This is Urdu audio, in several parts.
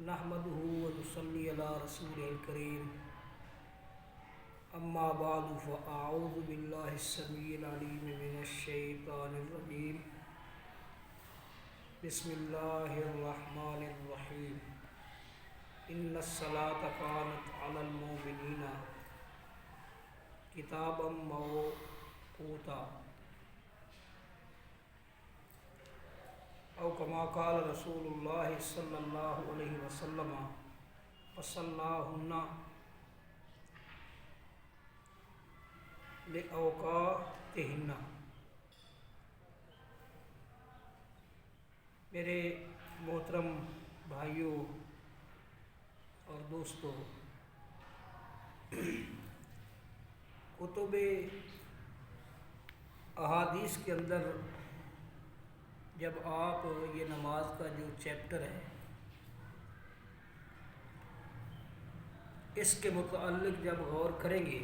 نحمده ونصلي على رسوله الكريم اما بعد فاعوذ بالله السميع العليم من الشيطان الرجيم بسم الله الرحمن الرحيم ان الصلاة كانت على المؤمنين كتابا موقوتا او کما قال رسول اللہ صلی اللہ علیہ وسلم فصلاہن لأوقاتہن۔ میرے محترم بھائیوں اور دوستوں، کتب احادیث کے اندر جب آپ یہ نماز کا جو چیپٹر ہے اس کے متعلق جب غور کریں گے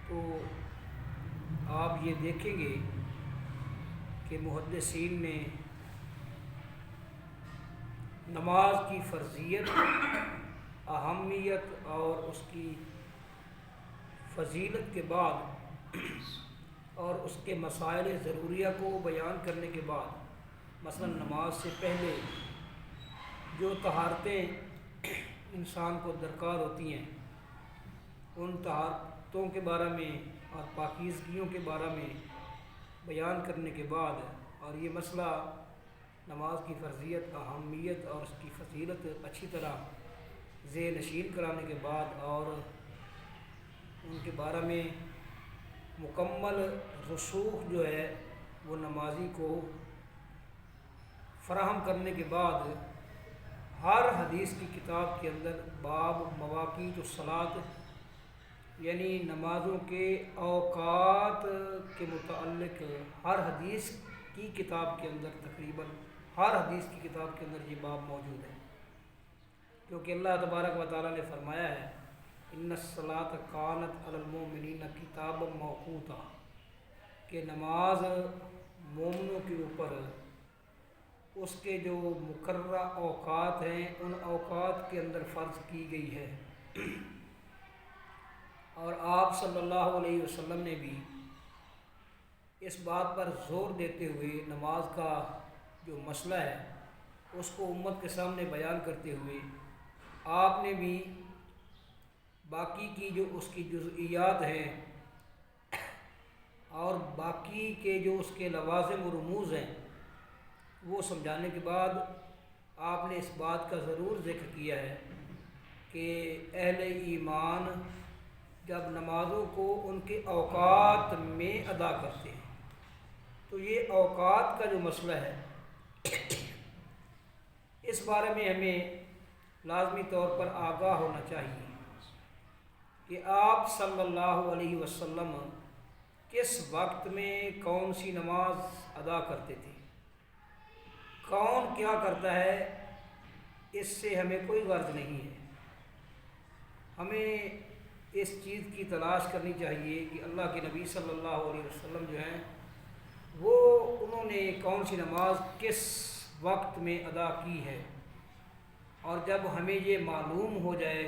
تو آپ یہ دیکھیں گے کہ محدثین نے نماز کی فرضیت، اہمیت اور اس کی فضیلت کے بعد اور اس کے مسائل ضروریہ کو بیان کرنے کے بعد مثلا نماز سے پہلے جو طہارتیں انسان کو درکار ہوتی ہیں ان طہارتوں کے بارے میں اور پاکیزگیوں کے بارے میں بیان کرنے کے بعد اور یہ مسئلہ نماز کی فرضیت، اہمیت اور اس کی فضیلت اچھی طرح ذہن نشین کرانے کے بعد اور ان کے بارے میں مکمل رسوخ جو ہے وہ نمازی کو فراہم کرنے کے بعد ہر حدیث کی کتاب کے اندر باب مواقیت الصلاۃ یعنی نمازوں کے اوقات کے متعلق ہر حدیث کی کتاب کے اندر تقریباً ہر حدیث کی کتاب کے اندر یہ باب موجود ہے، کیونکہ اللہ تبارک و تعالیٰ نے فرمایا ہے ان الصلاۃ کانت علی المؤمنین کتابا موقوتا کہ نماز مومنوں کے اوپر اس کے جو مقررہ اوقات ہیں ان اوقات کے اندر فرض کی گئی ہے۔ اور آپ صلی اللہ علیہ وسلم نے بھی اس بات پر زور دیتے ہوئے نماز کا جو مسئلہ ہے اس کو امت کے سامنے بیان کرتے ہوئے آپ نے بھی باقی کی جو اس کی جزئیات ہیں اور باقی کے جو اس کے لوازم و رموز ہیں وہ سمجھانے کے بعد آپ نے اس بات کا ضرور ذکر کیا ہے کہ اہل ایمان جب نمازوں کو ان کے اوقات میں ادا کرتے ہیں تو یہ اوقات کا جو مسئلہ ہے اس بارے میں ہمیں لازمی طور پر آگاہ ہونا چاہیے کہ آپ صلی اللہ علیہ وسلم کس وقت میں کون سی نماز ادا کرتے تھے، کون کیا کرتا ہے، اس سے ہمیں کوئی غرض نہیں ہے۔ ہمیں اس چیز کی تلاش کرنی چاہیے کہ اللہ کے نبی صلی اللہ علیہ وسلم جو ہیں وہ انہوں نے کون سی نماز کس وقت میں ادا کی ہے، اور جب ہمیں یہ معلوم ہو جائے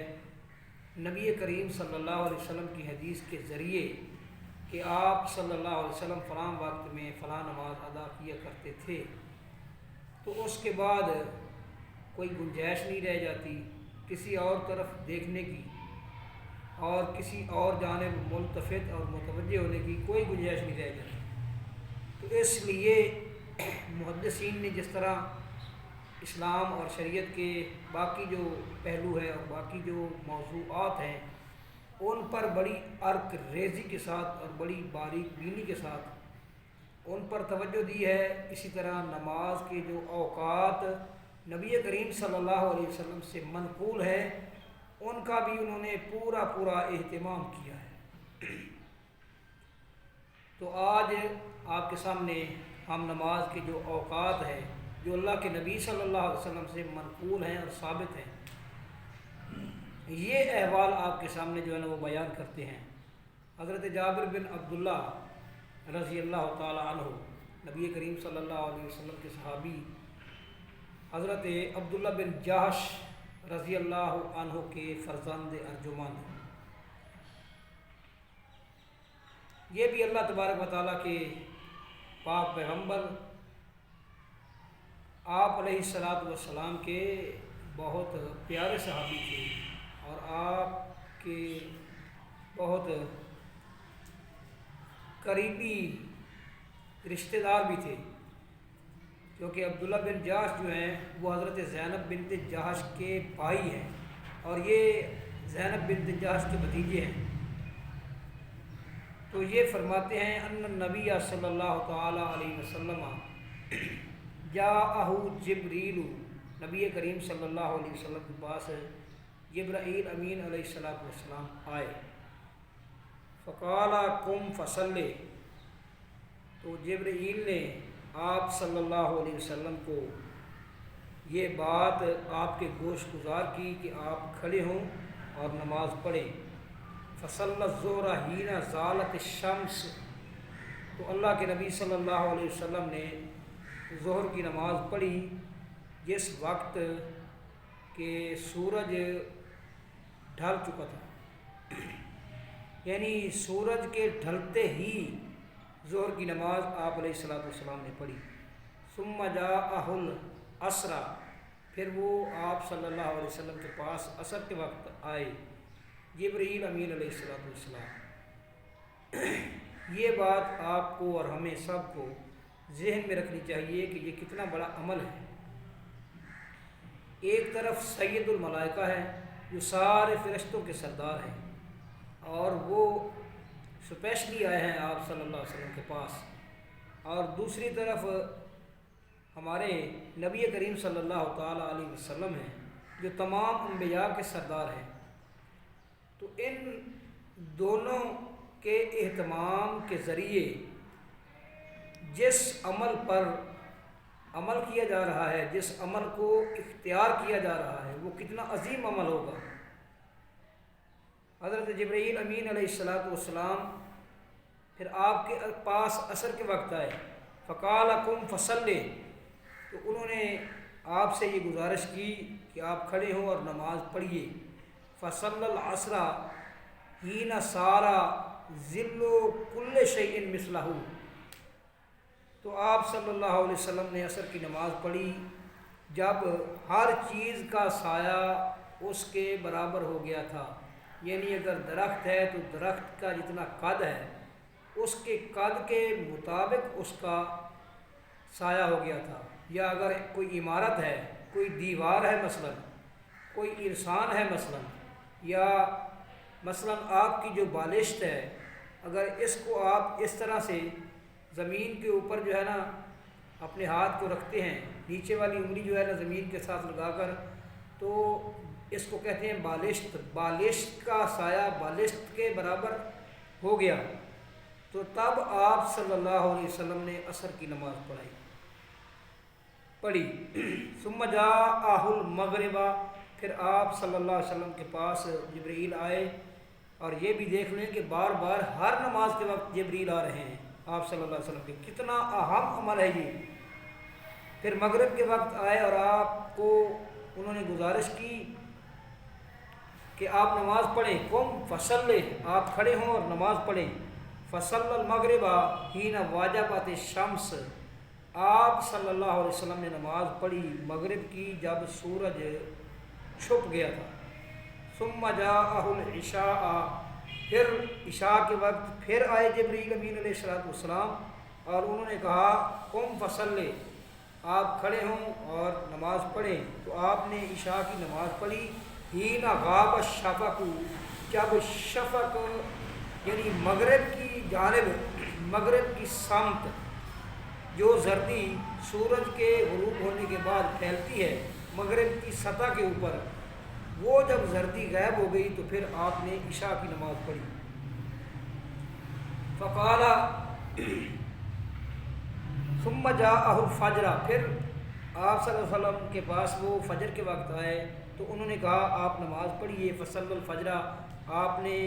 نبی کریم صلی اللہ علیہ وسلم کی حدیث کے ذریعے کہ آپ صلی اللہ علیہ وسلم فلاں وقت میں فلاں نماز ادا کیا کرتے تھے، تو اس کے بعد کوئی گنجائش نہیں رہ جاتی کسی اور طرف دیکھنے کی اور کسی اور جانب ملتفت اور متوجہ ہونے کی کوئی گنجائش نہیں رہ جاتی۔ تو اس لیے محدثین نے جس طرح اسلام اور شریعت کے باقی جو پہلو ہیں اور باقی جو موضوعات ہیں ان پر بڑی عرق ریزی کے ساتھ اور بڑی باریک بینی کے ساتھ ان پر توجہ دی ہے، اسی طرح نماز کے جو اوقات نبی کریم صلی اللہ علیہ وسلم سے منقول ہے ان کا بھی انہوں نے پورا اہتمام کیا ہے۔ تو آج آپ کے سامنے ہم نماز کے جو اوقات ہیں جو اللہ کے نبی صلی اللہ علیہ وسلم سے منقول ہیں اور ثابت ہیں یہ احوال آپ کے سامنے جو ہے نا وہ بیان کرتے ہیں۔ حضرت جابر بن عبداللہ رضی اللہ تعالی عنہ نبی کریم صلی اللہ علیہ وسلم کے صحابی حضرت عبداللہ بن جہش رضی اللہ عنہ کے فرزند ارجمند۔ یہ بھی اللہ تبارک و تعالیٰ کے پاک پیغمبر آپ علیہ الصلاۃ والسلام کے بہت پیارے صحابی تھے اور آپ کے بہت قریبی رشتہ دار بھی تھے، کیونکہ عبداللہ بن جہش جو ہیں وہ حضرت زینب بنت جہش کے بھائی ہیں اور یہ زینب بنت جہش کے بھتیجے ہیں۔ تو یہ فرماتے ہیں ان النبی صلی اللہ تعالیٰ علیہ وسلم جاءہ جبریل، نبی کریم صلی اللہ علیہ وسلم کے پاس جبرائیل امین علیہ السلام آئے، فقال قم فصلی، تو جبرائیل نے آپ صلی اللہ علیہ وسلم کو یہ بات آپ کے گوش گزار کی کہ آپ کھڑے ہوں اور نماز پڑھیں۔ فصلی الظہر حین زالت الشمس، تو اللہ کے نبی صلی اللہ علیہ وسلم نے ظہر کی نماز پڑھی جس وقت کہ سورج ڈھل چکا تھا، یعنی سورج کے ڈھلتے ہی ظہر کی نماز آپ علیہ الصلوۃ والسلام نے پڑھی۔ ثم جاءہ العصر، پھر وہ آپ صلی اللہ علیہ وسلم کے پاس عصر کے وقت آئے جبرائیل امین علیہ الصلوۃ والسلام۔ یہ بات آپ کو اور ہمیں سب کو ذہن میں رکھنی چاہیے کہ یہ کتنا بڑا عمل ہے۔ ایک طرف سید الملائکہ ہے جو سارے فرشتوں کے سردار ہیں اور وہ اسپیشلی آئے ہیں آپ صلی اللہ علیہ وسلم کے پاس، اور دوسری طرف ہمارے نبی کریم صلی اللہ تعالیٰ علیہ وسلم ہیں جو تمام انبیاء کے سردار ہیں۔ تو ان دونوں کے اہتمام کے ذریعے جس عمل پر عمل کیا جا رہا ہے، جس عمل کو اختیار کیا جا رہا ہے، وہ کتنا عظیم عمل ہوگا۔ حضرت جبرائیل امین علیہ السلام پھر آپ کے پاس عصر کے وقت آئے، فقال قم فصلی، تو انہوں نے آپ سے یہ گزارش کی کہ آپ کھڑے ہوں اور نماز پڑھیے۔ فصلی العصر حین صار ظل کل شیء مثلہ، تو آپ صلی اللہ علیہ وسلم نے عصر کی نماز پڑھی جب ہر چیز کا سایہ اس کے برابر ہو گیا تھا، یعنی اگر درخت ہے تو درخت کا جتنا قد ہے اس کے قد کے مطابق اس کا سایہ ہو گیا تھا، یا اگر کوئی عمارت ہے، کوئی دیوار ہے، مثلا کوئی انسان ہے، یا مثلا آپ کی جو بالشت ہے، اگر اس کو آپ اس طرح سے زمین کے اوپر جو ہے نا اپنے ہاتھ کو رکھتے ہیں، نیچے والی انگلی جو ہے نا زمین کے ساتھ لگا کر، تو اس کو کہتے ہیں بالشت۔ بالشت کا سایہ بالشت کے برابر ہو گیا، تو تب آپ صلی اللہ علیہ وسلم نے عصر کی نماز پڑھی۔ ثم جاءہ المغرب، پھر آپ صلی اللہ علیہ وسلم کے پاس جبرائیل آئے، اور یہ بھی دیکھ لیں کہ بار بار ہر نماز کے وقت جبرائیل آ رہے ہیں آپ صلی اللہ علیہ وسلم کے، کتنا اہم عمل ہے یہ۔ پھر مغرب کے وقت آئے اور آپ کو انہوں نے گزارش کی کہ آپ نماز پڑھیں، قم فصلی، آپ کھڑے ہوں اور نماز پڑھیں۔ فصلی المغرب حین واجبت الشمس، آپ صلی اللہ علیہ وسلم نے نماز پڑھی مغرب کی جب سورج چھپ گیا تھا۔ ثم جاءہ العشاء، پھر عشاء کے وقت پھر آئے جبرائیل امین علیہ السلام اور انہوں نے کہا قم فصلی، آپ کھڑے ہوں اور نماز پڑھیں، تو آپ نے عشاء کی نماز پڑھی۔ حین غاب الشفق، جب شفق یعنی مغرب کی جانب، مغرب کی سمت، جو زردی سورج کے غروب ہونے کے بعد پھیلتی ہے مغرب کی سطح کے اوپر، وہ جب زردی غائب ہو گئی تو پھر آپ نے عشاء کی نماز پڑھی۔ فقال ثم جاءہ الفجر، پھر آپ صلی اللہ علیہ وسلم کے پاس وہ فجر کے وقت آئے تو انہوں نے کہا آپ نماز پڑھیے۔ فصلی الفجر، آپ نے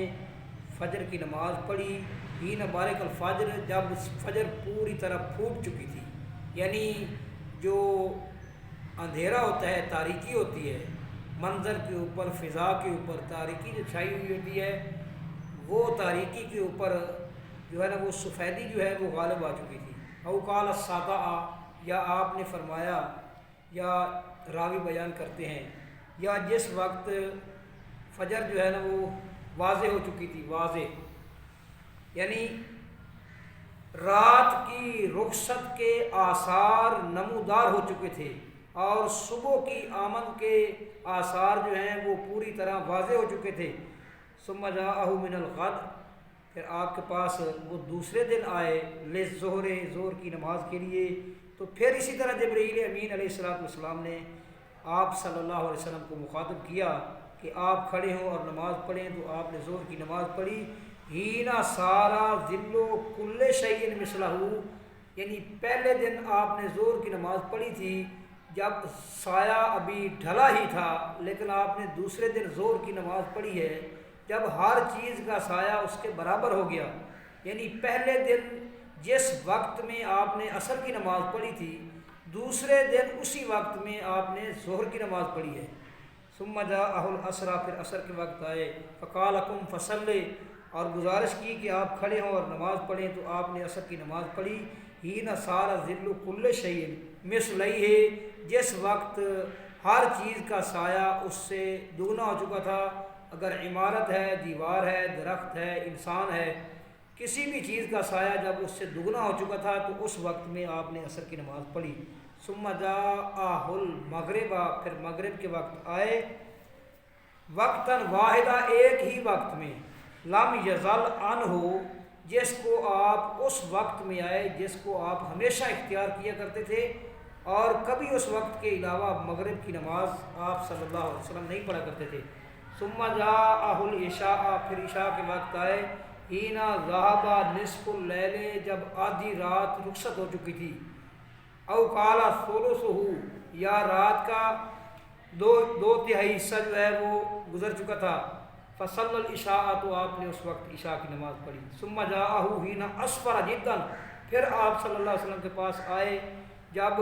فجر کی نماز پڑھی۔ حین بارک الفجر، جب فجر پوری طرح پھوٹ چکی تھی، یعنی جو اندھیرا ہوتا ہے، تاریکی ہوتی ہے، منظر کے اوپر، فضا کے اوپر تاریکی جو چھائی ہوئی ہوتی ہے، وہ تاریکی کے اوپر جو ہے نا وہ سفیدی جو ہے وہ غالب آ چکی تھی۔ او قال الساطع، یا آپ نے فرمایا، یا راوی بیان کرتے ہیں، یا جس وقت فجر جو ہے نا وہ واضح ہو چکی تھی، واضح یعنی رات کی رخصت کے آثار نمودار ہو چکے تھے، اور صبح کی آمد کے آثار جو ہیں وہ پوری طرح واضح ہو چکے تھے۔ ثم جاءہ من الغد، پھر آپ کے پاس وہ دوسرے دن آئے، للظہر، ظہر کی نماز کے لیے۔ تو پھر اسی طرح جبرائیل امین علیہ السلام نے آپ صلی اللہ علیہ وسلم کو مخاطب کیا کہ آپ کھڑے ہوں اور نماز پڑھیں، تو آپ نے ظہر کی نماز پڑھی۔ ہینا سارا ذلو کل شیء مثلہ، یعنی پہلے دن آپ نے ظہر کی نماز پڑھی تھی جب سایہ ابھی ڈھلا ہی تھا، لیکن آپ نے دوسرے دن ظہر کی نماز پڑھی ہے جب ہر چیز کا سایہ اس کے برابر ہو گیا۔ یعنی پہلے دن جس وقت میں آپ نے عصر کی نماز پڑھی تھی، دوسرے دن اسی وقت میں آپ نے ظہر کی نماز پڑھی ہے۔ ثم جاءہ العصر، پھر عصر کے وقت آئے، فقال قم فصلی، اور گزارش کی کہ آپ کھڑے ہوں اور نماز پڑھیں، تو آپ نے عصر کی نماز پڑھی۔ ہینا سارا ذل کل شیء مثلہ، جس وقت ہر چیز کا سایہ اس سے دگنا ہو چکا تھا۔ اگر عمارت ہے، دیوار ہے، درخت ہے، انسان ہے، کسی بھی چیز کا سایہ جب اس سے دگنا ہو چکا تھا تو اس وقت میں آپ نے عصر کی نماز پڑھی۔ ثم جاءہ المغرب، پھر مغرب کے وقت آئے، وقتاً واحدہ، ایک ہی وقت میں، لم یزل عنہ، جس کو آپ اس وقت میں آئے جس کو آپ ہمیشہ اختیار کیا کرتے تھے، اور کبھی اس وقت کے علاوہ مغرب کی نماز آپ صلی اللہ علیہ وسلم نہیں پڑھا کرتے تھے۔ ثم جاءہ العشاء، پھر عشاء کے وقت آئے، ہینا ذہب نصف اللیل، جب آدھی رات رخصت ہو چکی تھی، او قال ثلثہ، یا رات کا دو تہائی حصہ جو ہے وہ گزر چکا تھا۔ فصلی العشاء، تو آپ نے اس وقت عشاء کی نماز پڑھی۔ ثم جاءہ حین اسفر جدا، پھر آپ صلی اللہ علیہ وسلم کے پاس آئے جب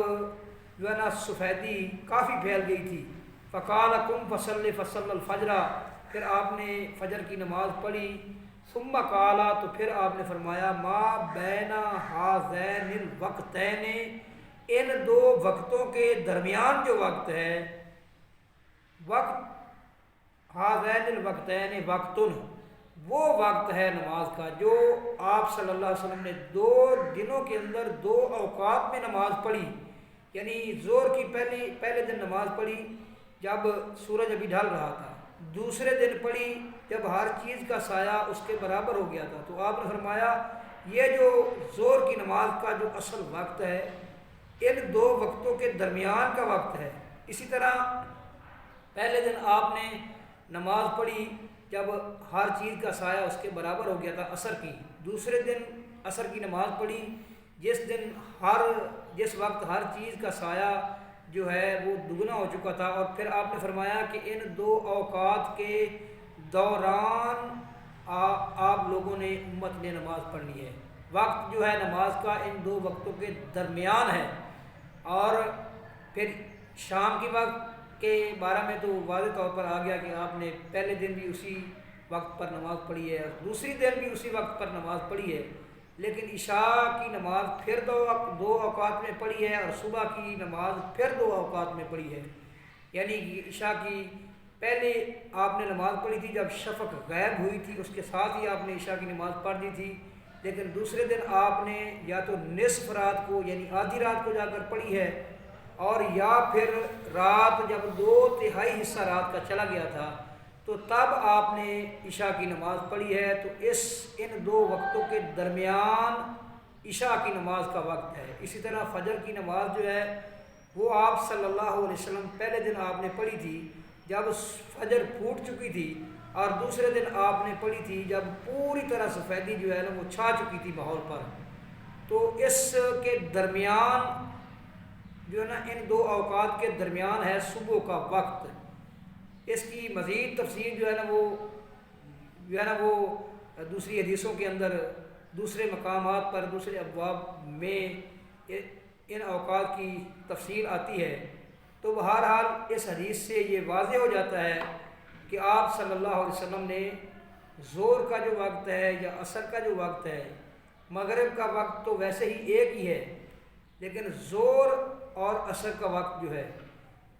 جو ہے نا سفیدی کافی پھیل گئی تھی۔ فقال قم فصلی، فصلی الفجر، پھر آپ نے فجر کی نماز پڑھی۔ ثم قال، تو پھر آپ نے فرمایا، ما بین ہذین الوقتین، ان دو وقتوں کے درمیان جو وقت ہے، وقت ہذین الوقتین وقتن، وہ وقت ہے نماز کا جو آپ صلی اللہ علیہ وسلم نے 2 دنوں کے اندر 2 اوقات میں نماز پڑھی۔ یعنی ظہر کی پہلے دن نماز پڑھی جب سورج ابھی ڈھل رہا تھا، دوسرے دن پڑھی جب ہر چیز کا سایہ اس کے برابر ہو گیا تھا۔ تو آپ نے فرمایا یہ جو ظہر کی نماز کا جو اصل وقت ہے، ان 2 وقتوں کے درمیان کا وقت ہے۔ اسی طرح پہلے دن آپ نے نماز پڑھی جب ہر چیز کا سایہ اس کے برابر ہو گیا تھا عصر کی، دوسرے دن عصر کی نماز پڑھی جس وقت ہر چیز کا سایہ جو ہے وہ دگنا ہو چکا تھا، اور پھر آپ نے فرمایا کہ ان 2 اوقات کے دوران آپ لوگوں نے، امت نے نماز پڑھنی ہے۔ وقت جو ہے نماز کا ان 2 وقتوں کے درمیان ہے۔ اور پھر شام کے وقت کے بارے میں تو واضح طور پر آ گیا کہ آپ نے پہلے دن بھی اسی وقت پر نماز پڑھی ہے، اور دوسری دن بھی اسی وقت پر نماز پڑھی ہے، لیکن عشاء کی نماز پھر 2 اوقات میں پڑھی ہے، اور صبح کی نماز پھر 2 اوقات میں پڑھی ہے۔ یعنی عشاء کی پہلے آپ نے نماز پڑھی تھی جب شفق غائب ہوئی تھی، اس کے ساتھ ہی آپ نے عشاء کی نماز پڑھ دی تھی، لیکن دوسرے دن آپ نے یا تو نصف رات کو یعنی آدھی رات کو جا کر پڑھی ہے، اور یا پھر رات جب 2 تہائی حصہ رات کا چلا گیا تھا تو تب آپ نے عشاء کی نماز پڑھی ہے۔ تو ان 2 وقتوں کے درمیان عشاء کی نماز کا وقت ہے۔ اسی طرح فجر کی نماز جو ہے وہ آپ صلی اللہ علیہ وسلم پہلے دن آپ نے پڑھی تھی جب فجر پھوٹ چکی تھی، اور دوسرے دن آپ نے پڑھی تھی جب پوری طرح سفیدی جو ہے نا وہ چھا چکی تھی ماحول پر۔ تو اس کے درمیان جو ہے نا ان 2 اوقات کے درمیان ہے صبح کا وقت۔ اس کی مزید تفصیل جو ہے نا وہ دوسری حدیثوں کے اندر دوسرے مقامات پر دوسرے ابواب میں ان اوقات کی تفصیل آتی ہے۔ تو بہرحال اس حدیث سے یہ واضح ہو جاتا ہے کہ آپ صلی اللہ علیہ وسلم نے ظہر کا جو وقت ہے یا عصر کا جو وقت ہے، مغرب کا وقت تو ویسے ہی ایک ہی ہے، لیکن ظہر اور عصر کا وقت جو ہے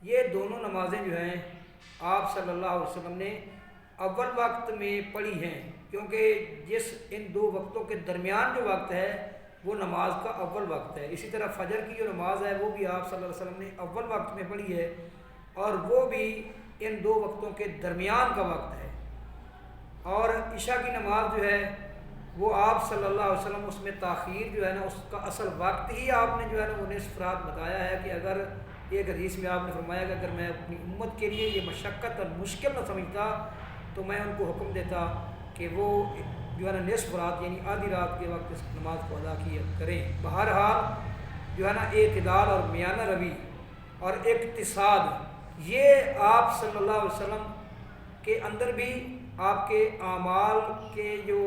یہ دونوں نمازیں جو ہیں آپ صلی اللہ علیہ وسلم نے اول وقت میں پڑھی ہیں، کیونکہ جس ان دو وقتوں کے درمیان جو وقت ہے وہ نماز کا اول وقت ہے۔ اسی طرح فجر کی جو نماز ہے وہ بھی آپ صلی اللہ علیہ وسلم نے اول وقت میں پڑھی ہے، اور وہ بھی ان دو وقتوں کے درمیان کا وقت ہے۔ اور عشاء کی نماز جو ہے وہ آپ صلی اللہ علیہ وسلم اس میں تاخیر جو ہے نا، اس کا اصل وقت ہی آپ نے جو ہے نا وہ نصف رات بتایا ہے، کہ اگر ایک حدیث میں آپ نے فرمایا کہ اگر میں اپنی امت کے لیے یہ مشقت اور مشکل نہ سمجھتا تو میں ان کو حکم دیتا کہ وہ جو ہے نا نصف رات یعنی آدھی رات کے وقت اس نماز کو ادا کیا کریں۔ بہرحال جو ہے نا اعتدال اور میانہ روی اور اقتصاد یہ آپ صلی اللہ علیہ وسلم کے اندر بھی آپ کے اعمال کے جو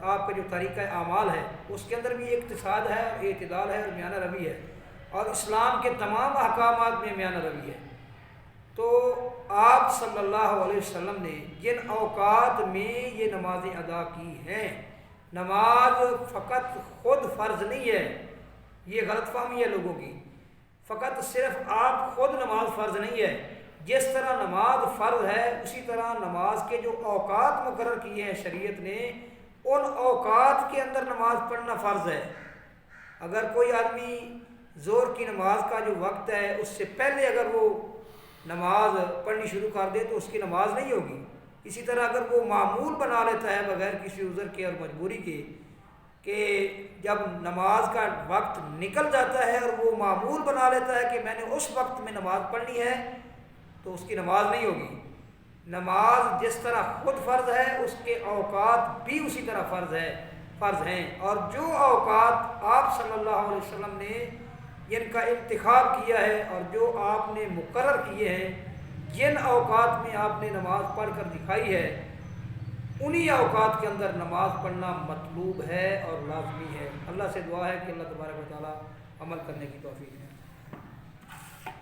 آپ کا جو طریقہ اعمال ہے اس کے اندر بھی اقتصاد ہے، اعتدال ہے اور میانہ روی ہے، اور اسلام کے تمام احکامات میں میانہ روی ہے۔ تو آپ صلی اللہ علیہ وسلم نے جن اوقات میں یہ نمازیں ادا کی ہیں، نماز فقط خود فرض نہیں ہے، یہ غلط فہمی ہے لوگوں کی، فقط صرف آپ خود نماز فرض نہیں ہے، جس طرح نماز فرض ہے اسی طرح نماز کے جو اوقات مقرر کیے ہیں شریعت نے، ان اوقات کے اندر نماز پڑھنا فرض ہے۔ اگر کوئی آدمی ظہر کی نماز کا جو وقت ہے اس سے پہلے اگر وہ نماز پڑھنی شروع کر دے تو اس کی نماز نہیں ہوگی۔ اسی طرح اگر وہ معمول بنا لیتا ہے بغیر کسی عذر کے اور مجبوری کے، کہ جب نماز کا وقت نکل جاتا ہے اور وہ معمول بنا لیتا ہے کہ میں نے اس وقت میں نماز پڑھنی ہے، تو اس کی نماز نہیں ہوگی۔ نماز جس طرح خود فرض ہے اس کے اوقات بھی اسی طرح فرض ہیں، اور جو اوقات آپ صلی اللہ علیہ وسلم نے جن کا انتخاب کیا ہے اور جو آپ نے مقرر کیے ہیں، جن اوقات میں آپ نے نماز پڑھ کر دکھائی ہے، انہی اوقات کے اندر نماز پڑھنا مطلوب ہے اور لازمی ہے۔ اللہ سے دعا ہے کہ اللہ تبارک و تعالی عمل کرنے کی توفیق دے۔